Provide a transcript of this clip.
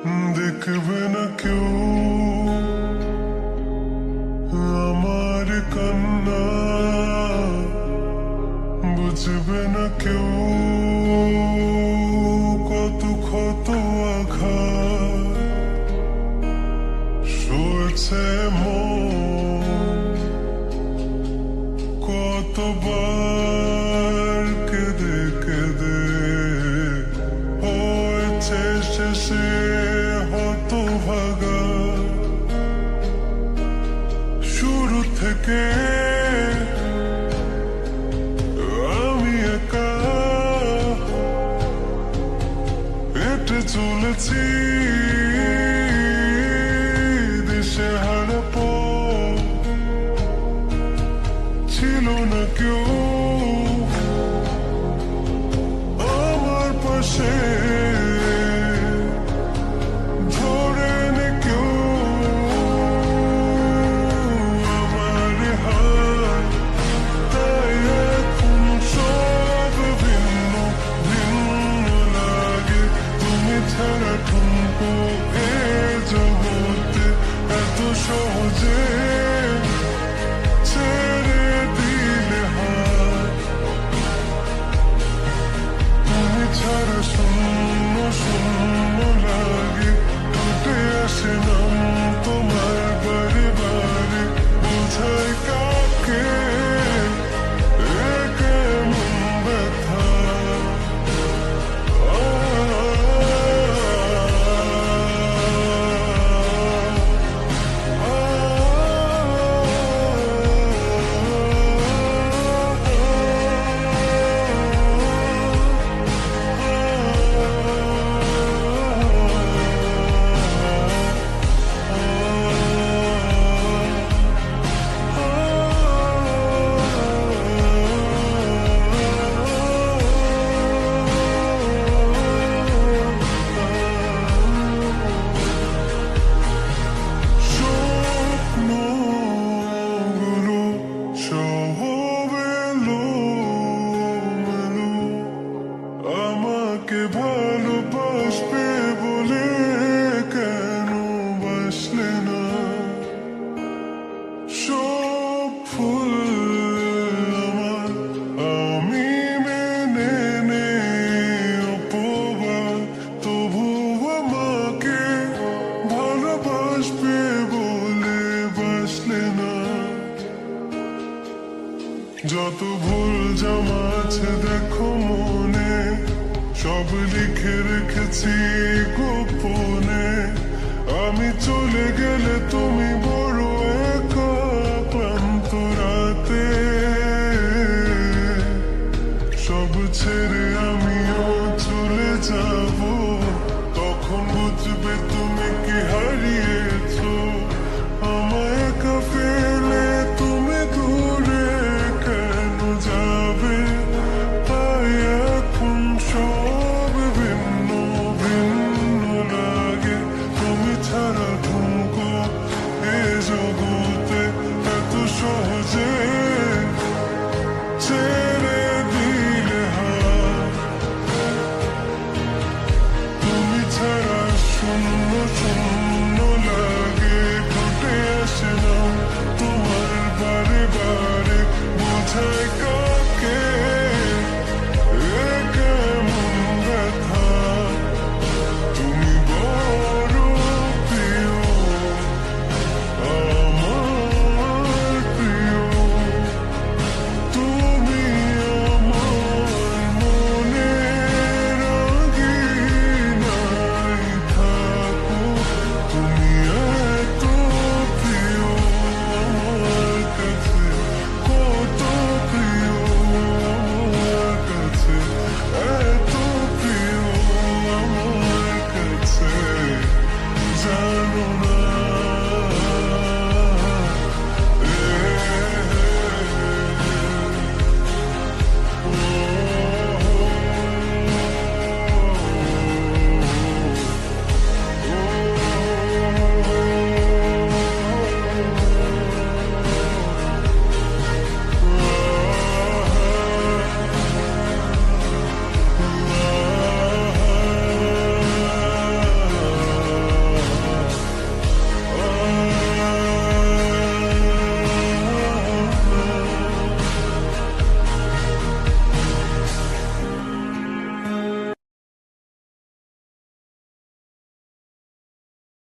দেখবে না কেউ আমার কান্না, বুঝবে না কেউ কত ক্ষত আঘাত সয়েছে মন, কতবার কেঁদে কেঁদে হয়েছে শেষে হতভাগা। শুরু থেকে আমি একা হেঁটে চলেছি দেশে হারা পথ, ছিল না কেউ আমার পাশে, ধরে নে কেউ আমার হাত। তাই এখন সব ভিন্ন ভিন্ন লাগে, তুমি ছাড়া ঠুনকো এ জগতে এত সহজে ছেড়ে দিলে হাত। তুমি ছাড়া শূন্য শূন্য লাগে, টুটে আসে নাম তোমার বারে বারে, বোঝায় কাকে এ কেমন ব্যথা। স্বপ্নগুলো সব এলোমেলো, আমাকে ভালোবাসবে বলে কেন বাসলে না। সব ফুল আমার আমি মেনে নেই অপবাদ, তবু আমাকে ভালোবাসবে বলে বাসলে না। যত ভুল জমা আছে দেখো মনে, সব লিখে রেখেছি গোপনে। আমি চলে গেলে তুমি বড় একা ক্লান্ত রাতে, সব ছেড়ে আমিও চলে যাব, তখন বুঝবে তুমি কি হারিয়েছো। আমায় একা ফেলে তুমি দূরে কেন যাবে, তাই এখন সব ভিন্ন ভিন্ন লাগে, তুমি ছাড়া ঠুনকো এ জগতে এত সহজে ছেড়ে দিলে হাত। তুমি ছাড়া শূন্য শূন্য লাগে, ঘটে আসে না তোমার বারে বারে, বোঝায় কাকে এ কেমন ব্যথা। তুমি বড় প্রিয় আমার প্রিয়, তুমি আমার মনের আঙিনায় থাকো। তুমি এত প্রিয় আমার কাছে, কত প্রিয় আমার কাছে, এত প্রিয় আমার কাছে, জানো না।